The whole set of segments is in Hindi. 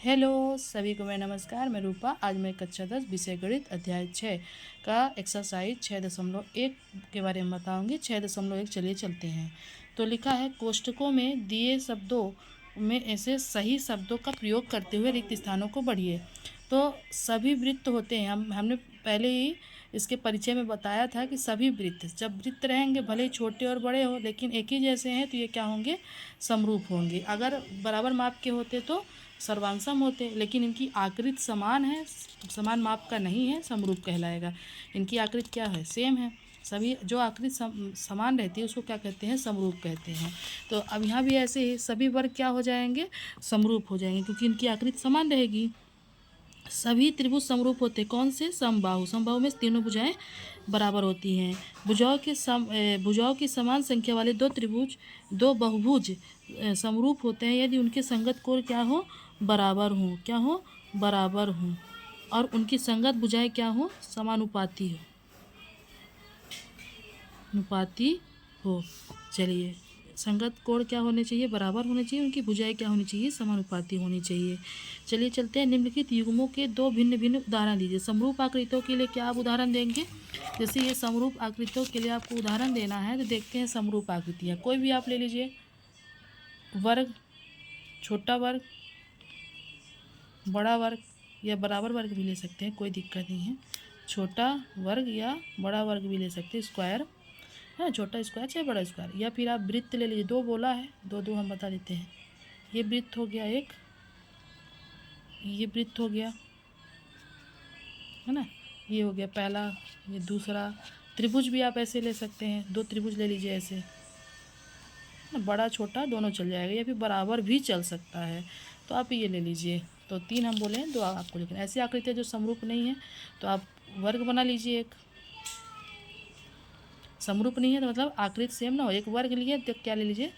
हेलो सभी को, मैं नमस्कार। मैं रूपा। आज मैं कक्षा 10 विषय गणित अध्याय 6 का एक्सरसाइज 6.1 के बारे में बताऊंगी। 6.1 चलिए चलते हैं। तो लिखा है, कोष्टकों में दिए शब्दों में ऐसे सही शब्दों का प्रयोग करते हुए रिक्त स्थानों को बढ़िए। तो सभी वृत्त होते हैं, हमने पहले ही इसके परिचय में बताया था कि सभी वृत्त, जब वृत्त रहेंगे भले ही छोटे और बड़े हो लेकिन एक ही जैसे हैं तो ये क्या होंगे, समरूप होंगे। अगर बराबर माप के होते तो सर्वांशम होते, लेकिन इनकी आकृति समान है, समान माप का नहीं है, समरूप कहलाएगा। इनकी आकृति क्या है, सेम है। सभी जो आकृति समान रहती है उसको क्या कहते हैं, समरूप कहते हैं। तो अब यहाँ भी ऐसे ही सभी वर्ग क्या हो जाएंगे, समरूप हो जाएंगे, क्योंकि इनकी आकृति समान रहेगी। सभी त्रिभुज समरूप होते, कौन से, समबाहु। समबाहु में तीनों भुजाएं बराबर होती हैं। भुजाओं की समान संख्या वाले दो त्रिभुज, दो बहुभुज समरूप होते हैं यदि उनके संगत कोण क्या हो, बराबर हो। क्या हो, बराबर हो। और उनकी संगत भुजाएं क्या हो, समानुपाती हो, अनुपाती हो। चलिए, संगत कोण क्या होने चाहिए, बराबर होने चाहिए। उनकी भुजाएं क्या होनी चाहिए, समानुपाती होनी चाहिए। चलिए चलते हैं। निम्नलिखित युग्मों के दो भिन्न भिन्न उदाहरण दीजिए। समरूप आकृतियों के लिए क्या आप उदाहरण देंगे। जैसे ये समरूप आकृतियों के लिए आपको उदाहरण देना है, तो देखते हैं समरूप आकृतियाँ। कोई भी आप ले लीजिए, वर्ग, छोटा वर्ग, बड़ा वर्ग या बराबर वर्ग भी ले सकते हैं, कोई दिक्कत नहीं है। छोटा वर्ग या बड़ा वर्ग भी ले सकते हैं, स्क्वायर है, छोटा स्क्वायर चाहे बड़ा स्क्वायर। या फिर आप वृत्त ले लीजिए, दो बोला है, दो दो हम बता देते हैं। ये वृत्त हो गया एक, ये वृत्त हो गया, है ना, ये हो गया पहला, ये दूसरा। त्रिभुज भी आप ऐसे ले सकते हैं, दो त्रिभुज ले लीजिए ऐसे, बड़ा छोटा दोनों चल जाएगा, या फिर बराबर भी चल सकता है, तो आप ये ले लीजिए। तो तीन हम बोले हैं, दो आपको लिखना। ऐसी आकृतियाँ जो समरूप नहीं है तो आप वर्ग बना लीजिए एक। समरूप नहीं है तो मतलब आकृति सेम ना हो। एक वर्ग लिए तो क्या ले लीजिए,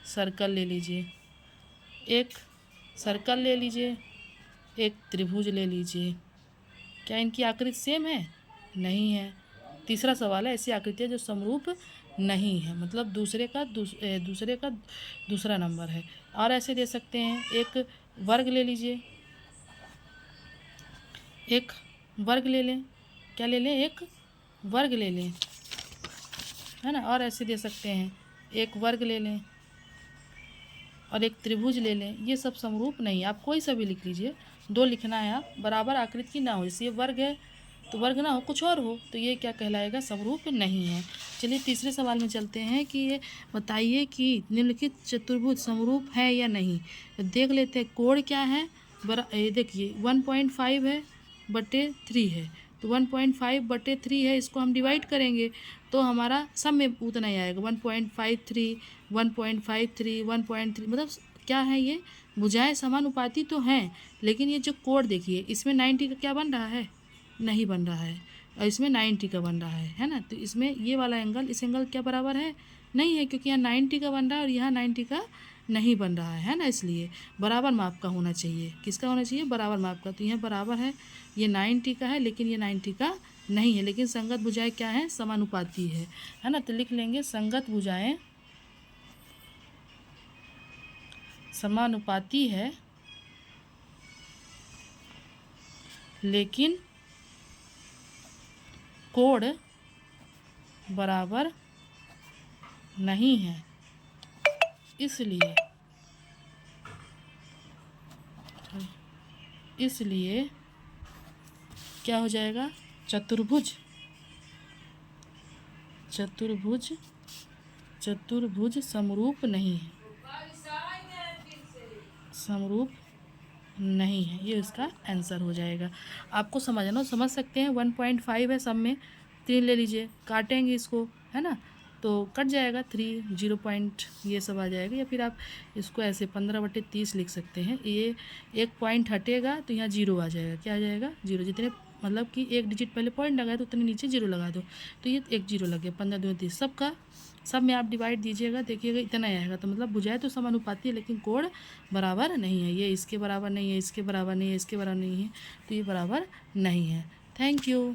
सर्कल ले लीजिए। एक सर्कल ले लीजिए, एक त्रिभुज ले लीजिए। क्या इनकी आकृति सेम है, नहीं है। तीसरा सवाल है, ऐसी आकृतियाँ जो समरूप नहीं है, मतलब दूसरे का दूसरा नंबर है। और ऐसे दे सकते हैं, एक वर्ग ले लीजिए, एक वर्ग ले लें। क्या ले लें, एक वर्ग ले लें, है ना। और ऐसे दे सकते हैं, एक वर्ग ले लें और एक त्रिभुज ले लें। ये सब समरूप नहीं, आप कोई सा भी लिख लीजिए, दो लिखना है आप, बराबर आकृति की ना हो। जैसे ये वर्ग है तो वर्ग ना हो, कुछ और हो, तो ये क्या कहलाएगा, समरूप नहीं है। चलिए तीसरे सवाल में चलते हैं कि ये बताइए कि निम्नलिखित चतुर्भुज समरूप है या नहीं। तो देख लेते हैं, कोण क्या है, ये देखिए 1.5 है बटे 3 है, तो 1.5 बटे 3 है, इसको हम डिवाइड करेंगे तो हमारा सब में उतना ही आएगा, 1.53, 1.53, 1.3, मतलब क्या है, ये भुजाएं समानुपाती तो हैं, लेकिन ये जो कोण देखिए, इसमें 90 का क्या बन रहा है, नहीं बन रहा है, और इसमें 90 का बन रहा है ना। तो इसमें ये वाला एंगल, इस एंगल क्या बराबर है, नहीं है, क्योंकि यहाँ 90 का बन रहा है और यहाँ 90 का नहीं बन रहा है ना। इसलिए बराबर माप का होना चाहिए। किसका होना चाहिए, बराबर माप का। तो यहाँ बराबर है, ये 90 का है लेकिन ये 90 का नहीं है, लेकिन संगत भुजाएं क्या है, समानुपाती है ना। तो लिख लेंगे, संगत भुजाएं समानुपाती है लेकिन कोण बराबर नहीं है। इसलिए क्या हो जाएगा, चतुर्भुज समरूप नहीं है, समरूप नहीं है, ये इसका आंसर हो जाएगा। आपको समझना, समझ सकते हैं। 1.5 है, सब में 3 ले लीजिए, काटेंगे इसको, है ना, तो कट जाएगा 3, 0 पॉइंट ये सब आ जाएगा। या फिर आप इसको ऐसे 15/30 लिख सकते हैं। ये एक पॉइंट हटेगा तो यहाँ 0 आ जाएगा। क्या आ जाएगा, 0। जितने मतलब कि एक डिजिट पहले पॉइंट लगाए तो उतने नीचे 0 लगा दो, तो ये एक 0 लग गया। 15 दूनी 30, सब में आप डिवाइड दीजिएगा, देखिएगा इतना आएगा। तो मतलब भुजाएं तो समानुपाती है लेकिन कोण बराबर नहीं है। ये इसके बराबर नहीं है, इसके बराबर नहीं है, इसके बराबर नहीं है, तो ये बराबर नहीं है। Thank you.